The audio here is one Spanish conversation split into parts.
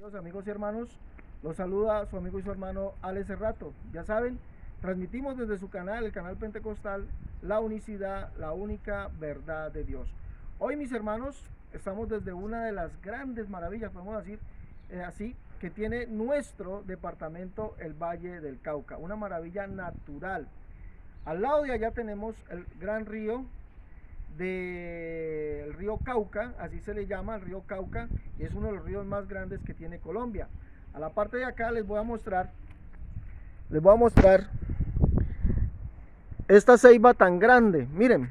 Los amigos y hermanos, los saluda su amigo y su hermano Alex Cerrato. Ya saben, transmitimos desde su canal, el canal Pentecostal, la unicidad, la única verdad de Dios. Hoy, mis hermanos, estamos desde una de las grandes maravillas, podemos decir así, que tiene nuestro departamento, el Valle del Cauca, una maravilla natural. Al lado de allá tenemos el gran río del río Cauca, así se le llama, el río Cauca, y es uno de los ríos más grandes que tiene Colombia. A la parte de acá les voy a mostrar esta ceiba tan grande. Miren,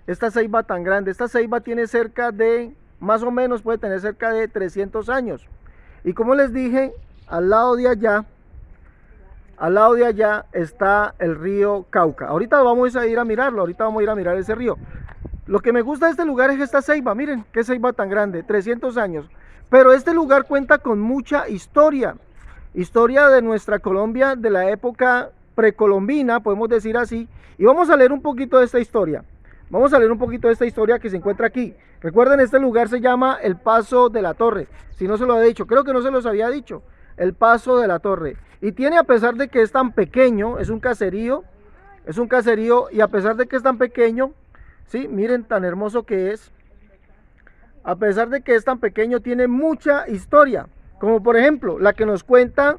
esta ceiba tan grande, esta ceiba tiene cerca de, más o menos puede tener cerca de 300 años. Y como les dije, al lado de allá está el río Cauca. Ahorita vamos a ir a mirarlo, ahorita vamos a ir a mirar ese río. Lo que me gusta de este lugar es esta ceiba, miren qué ceiba tan grande, 300 años. Pero este lugar cuenta con mucha historia de nuestra Colombia, de la época precolombina, podemos decir así. Y vamos a leer un poquito de esta historia. Vamos a leer un poquito de esta historia que se encuentra aquí. Recuerden, este lugar se llama el Paso de la Torre. Si no se lo he dicho, creo que no se los había dicho. El Paso de la Torre. Y tiene, a pesar de que es tan pequeño, es un caserío, y a pesar de que es tan pequeño, sí, miren tan hermoso que es. A pesar de que es tan pequeño, tiene mucha historia. Como por ejemplo, la que nos cuenta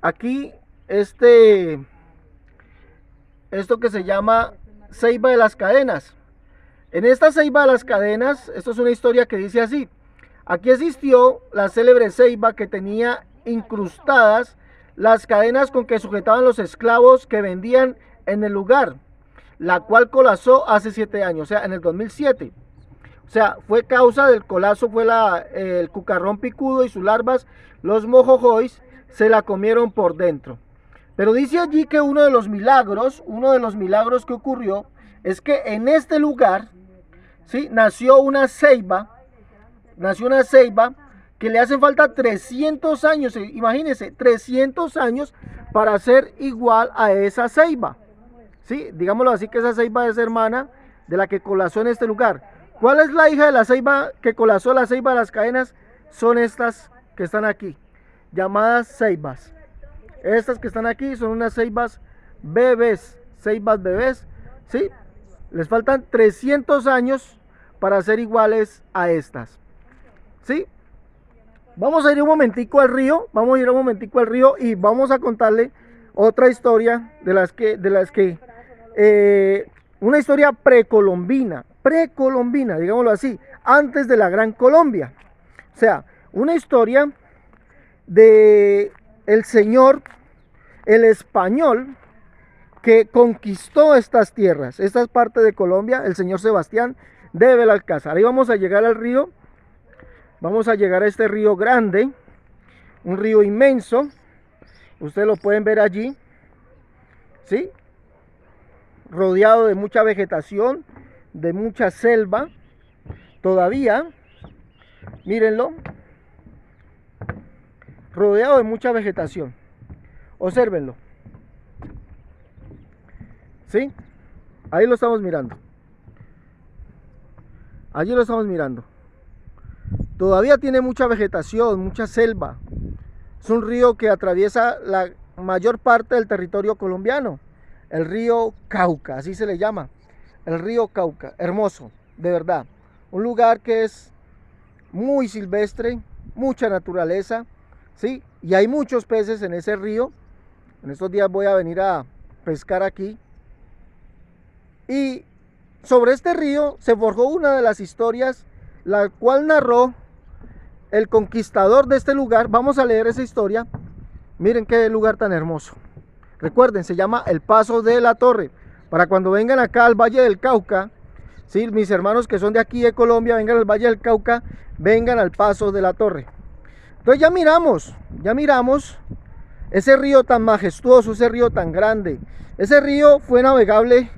aquí esto que se llama Ceiba de las Cadenas. En esta Ceiba de las Cadenas, esto es una historia que dice así: aquí existió la célebre ceiba que tenía incrustadas las cadenas con que sujetaban los esclavos que vendían en el lugar, la cual colapsó hace 7 años, o sea, en el 2007. O sea, fue causa del colapso, fue el cucarrón picudo y sus larvas, los mojojois, se la comieron por dentro. Pero dice allí que uno de los milagros que ocurrió es que en este lugar, ¿sí?, nació una ceiba que le hacen falta 300 años, imagínense, 300 años para ser igual a esa ceiba. Sí, digámoslo así, que esa ceiba es hermana de la que colapsó en este lugar. ¿Cuál es la hija de la ceiba que colapsó la ceiba de las cadenas? Son estas que están aquí, llamadas ceibas. Estas que están aquí son unas ceibas bebés, ¿sí? Les faltan 300 años para ser iguales a estas, ¿sí? Vamos a ir un momentico al río, y vamos a contarle otra historia de las que una historia precolombina, digámoslo así, antes de la Gran Colombia. O sea, una historia de el señor, el español, que conquistó estas tierras, estas partes de Colombia, el señor Sebastián de Belalcázar. Ahí vamos a llegar al río, vamos a llegar a este río grande, un río inmenso, ustedes lo pueden ver allí, ¿sí?, rodeado de mucha vegetación, de mucha selva, todavía, mírenlo, rodeado de mucha vegetación, obsérvenlo, ¿sí? Ahí lo estamos mirando, allí lo estamos mirando, todavía tiene mucha vegetación, mucha selva. Es un río que atraviesa la mayor parte del territorio colombiano. El río Cauca, así se le llama, el río Cauca, hermoso, de verdad. Un lugar que es muy silvestre, mucha naturaleza, ¿sí? Y hay muchos peces en ese río. En estos días voy a venir a pescar aquí. Y sobre este río se forjó una de las historias, la cual narró el conquistador de este lugar. Vamos a leer esa historia. Miren qué lugar tan hermoso. Recuerden, se llama el Paso de la Torre. Para cuando vengan acá al Valle del Cauca, ¿sí?, mis hermanos que son de aquí de Colombia, vengan al Valle del Cauca, vengan al Paso de la Torre. Entonces ya miramos ese río tan majestuoso, ese río tan grande. Ese río fue navegable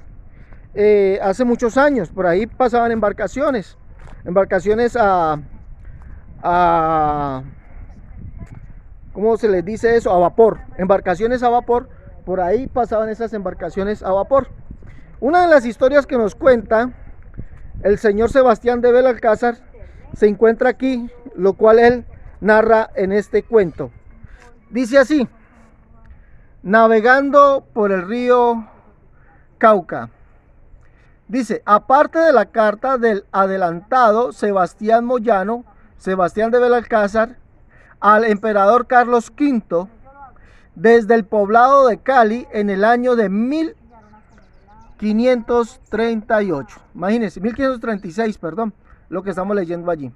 hace muchos años. Por ahí pasaban embarcaciones ¿cómo se les dice eso? A vapor, embarcaciones a vapor. Por ahí pasaban esas embarcaciones a vapor. Una de las historias que nos cuenta el señor Sebastián de Belalcázar se encuentra aquí, lo cual él narra en este cuento. Dice así: navegando por el río Cauca. Dice, aparte de la carta del adelantado Sebastián Moyano, Sebastián de Belalcázar, al emperador Carlos V, desde el poblado de Cali en el año de 1538. Imagínense, 1536, perdón, lo que estamos leyendo allí.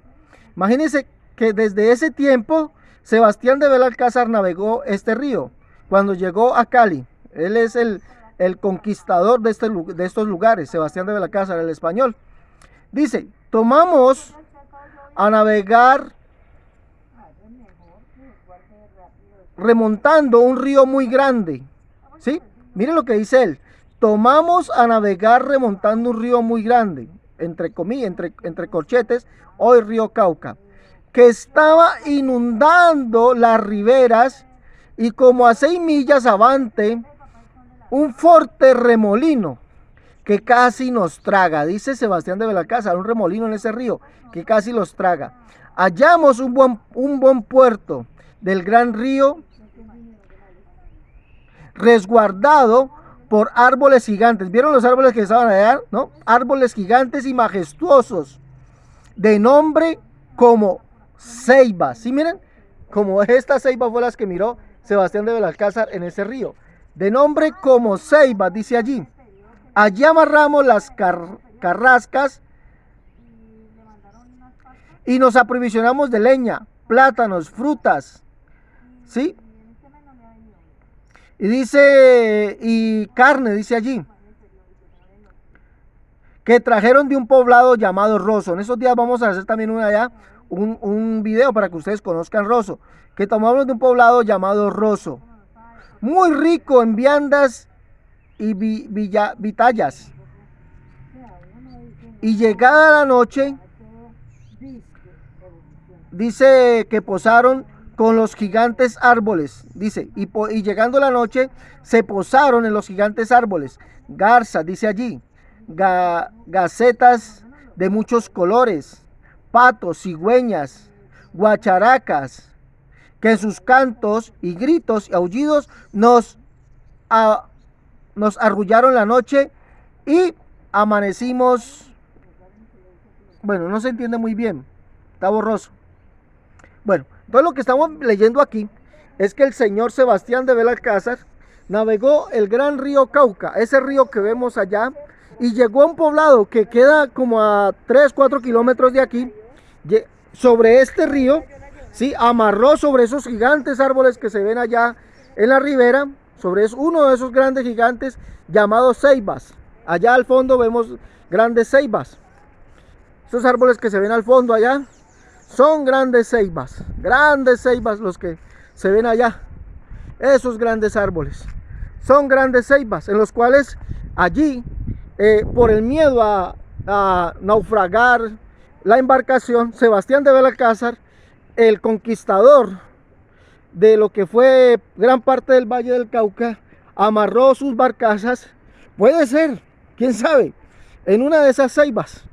Imagínense que desde ese tiempo Sebastián de Belalcázar navegó este río cuando llegó a Cali. Él es el conquistador de estos lugares, Sebastián de Belalcázar, el español. Dice, tomamos a navegar remontando un río muy grande. ¿Sí? Miren lo que dice él. Tomamos a navegar remontando un río muy grande, entre comillas, entre corchetes, hoy río Cauca, que estaba inundando las riberas y como a 6 millas avante, un fuerte remolino que casi nos traga, dice Sebastián de Belalcázar, un remolino en ese río que casi los traga. Hallamos un buen puerto del gran río, resguardado por árboles gigantes. ¿Vieron los árboles que estaban allá? ¿No? Árboles gigantes y majestuosos, de nombre como ceibas. ¿Sí miren? Como esta ceiba fue las que miró Sebastián de Belalcázar en ese río. De nombre como ceibas, dice allí. Allí amarramos las carrascas y nos aprovisionamos de leña, plátanos, frutas, ¿sí? Y dice, y carne, dice allí, que trajeron de un poblado llamado Rosso. En esos días vamos a hacer también un video para que ustedes conozcan Rosso, que tomamos de un poblado llamado Rosso, muy rico en viandas y vitallas. Y llegada la noche, dice que posaron con los gigantes árboles, dice, y llegando la noche, se posaron en los gigantes árboles, garzas, dice allí, gacetas de muchos colores, patos, cigüeñas, guacharacas, que en sus cantos y gritos y aullidos nos arrullaron la noche y amanecimos. Bueno, no se entiende muy bien, está borroso. Bueno, entonces lo que estamos leyendo aquí es que el señor Sebastián de Belalcázar navegó el gran río Cauca, ese río que vemos allá, y llegó a un poblado que queda como a 3-4 kilómetros de aquí. Sobre este río, ¿sí? Amarró sobre esos gigantes árboles que se ven allá en la ribera, sobre uno de esos grandes gigantes llamados ceibas. Allá al fondo vemos grandes ceibas. Esos árboles que se ven al fondo allá son grandes ceibas los que se ven allá. Esos grandes árboles son grandes ceibas, en los cuales allí, por el miedo a naufragar la embarcación, Sebastián de Belalcázar, el conquistador de lo que fue gran parte del Valle del Cauca, amarró sus barcazas, puede ser, quién sabe, en una de esas ceibas.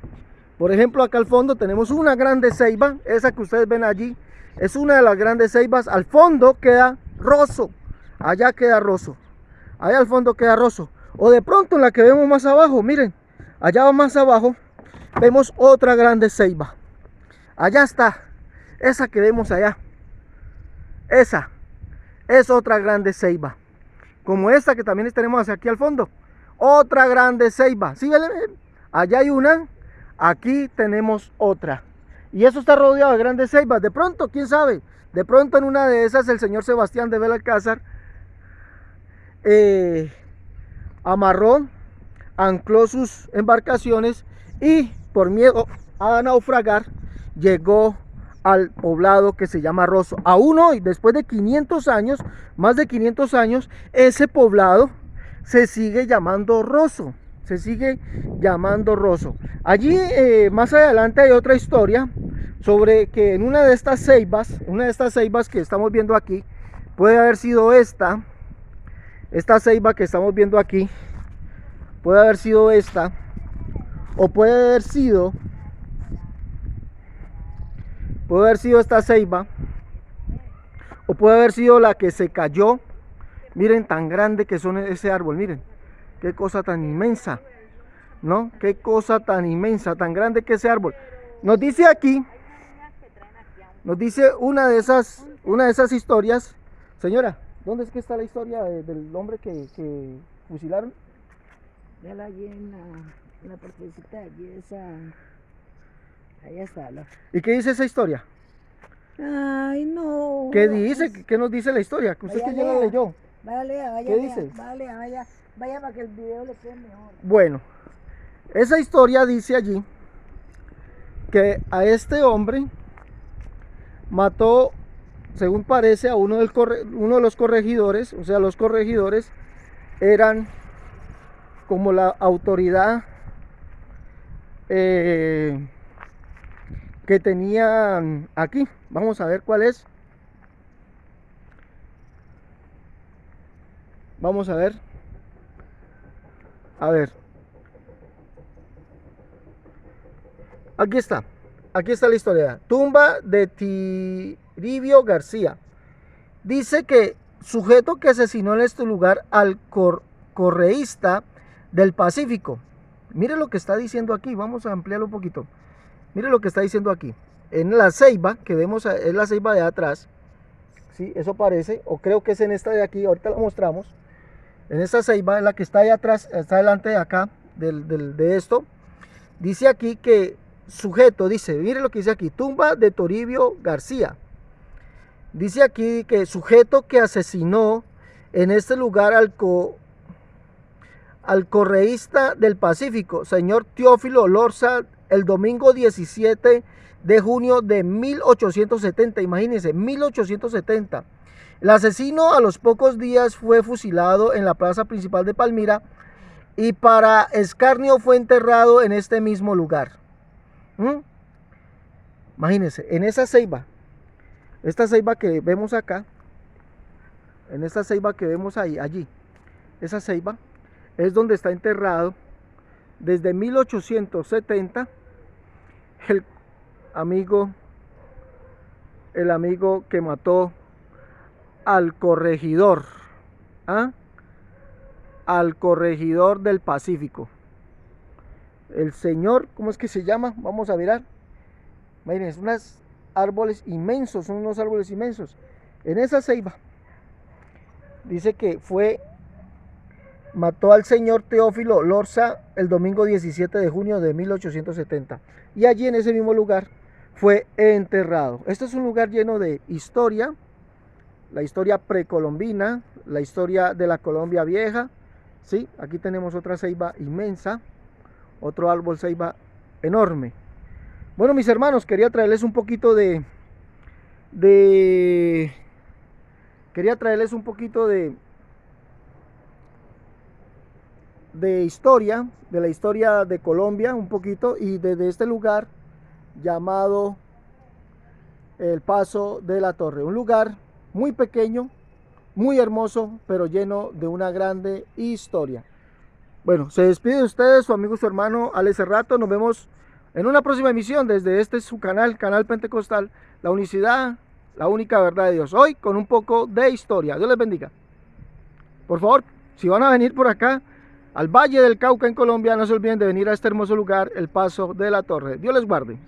Por ejemplo, acá al fondo tenemos una grande ceiba, esa que ustedes ven allí, es una de las grandes ceibas. Al fondo queda Rosso, allá queda Rosso, allá al fondo queda Rosso. O de pronto en la que vemos más abajo, miren, allá más abajo vemos otra grande ceiba. Allá está, esa que vemos allá, esa es otra grande ceiba, como esta que también tenemos aquí al fondo, otra grande ceiba. ¿Sí? Allá hay una, aquí tenemos otra, y eso está rodeado de grandes ceibas. De pronto, quién sabe, de pronto en una de esas el señor Sebastián de Belalcázar amarró, ancló sus embarcaciones y por miedo a naufragar llegó al poblado que se llama Rosso. Aún hoy, después de 500 años, más de 500 años, ese poblado se sigue llamando Rosso. Se sigue llamando Rosso. Allí más adelante hay otra historia sobre que en una de estas ceibas que estamos viendo aquí, puede haber sido esta ceiba que estamos viendo aquí, puede haber sido esta, o puede haber sido esta ceiba, o puede haber sido la que se cayó. Miren tan grande que son ese árbol, miren, qué cosa tan inmensa, ¿no? Qué cosa tan inmensa, tan grande que ese árbol. Nos dice aquí, nos dice una de esas historias. Señora, ¿dónde es que está la historia del hombre que fusilaron? Ya la allí en la partecita, allí esa, ahí está. ¿Y qué dice esa historia? Ay, no. ¿Qué dice? ¿Qué nos dice la historia? Que usted Vaya, que ya la lea. leyó. Vaya, ¿Qué dice? Vaya para que el video le quede mejor. Bueno, esa historia dice allí que a este hombre mató, según parece, a uno de los corregidores. O sea, los corregidores eran como la autoridad que tenían aquí. Vamos a ver cuál es. Vamos a ver. A ver. Aquí está. Aquí está la historia. Tumba de Toribio García. Dice que sujeto que asesinó en este lugar al correísta del Pacífico. Mire lo que está diciendo aquí. Vamos a ampliarlo un poquito. Mire lo que está diciendo aquí. En la ceiba, que vemos, es la ceiba de atrás. Sí, eso parece. O creo que es en esta de aquí. Ahorita la mostramos. En esta ceiba, en la que está ahí atrás, está delante de acá, de esto. Dice aquí que sujeto, dice, mire lo que dice aquí. Tumba de Toribio García. Dice aquí que sujeto que asesinó en este lugar al correísta del Pacífico, señor Teófilo Lorza, el domingo 17 de junio de 1870. Imagínense, 1870. El asesino a los pocos días fue fusilado en la plaza principal de Palmira y para escarnio fue enterrado en este mismo lugar. Imagínense, en esa ceiba, esta ceiba que vemos acá, en esta ceiba que vemos allí, esa ceiba es donde está enterrado desde 1870 el amigo que mató al corregidor, al corregidor del Pacífico. El señor, ¿cómo es que se llama? Vamos a mirar. Miren, son unos árboles inmensos, son unos árboles inmensos. En esa ceiba dice que mató al señor Teófilo Lorza el domingo 17 de junio de 1870. Y allí en ese mismo lugar fue enterrado. Este es un lugar lleno de historia, la historia precolombina, la historia de la Colombia vieja. ¿Sí? Aquí tenemos otra ceiba inmensa, otro árbol ceiba enorme. Bueno, mis hermanos, quería traerles un poquito de historia, de la historia de Colombia un poquito, y desde este lugar llamado el Paso de la Torre, un lugar muy pequeño, muy hermoso, pero lleno de una grande historia. Bueno, se despide de ustedes su amigo, su hermano Alex Cerrato. Nos vemos en una próxima emisión desde su canal Pentecostal, la unicidad, la única verdad de Dios. Hoy con un poco de historia. Dios les bendiga. Por favor, si van a venir por acá al Valle del Cauca en Colombia, no se olviden de venir a este hermoso lugar, el Paso de la Torre. Dios les guarde.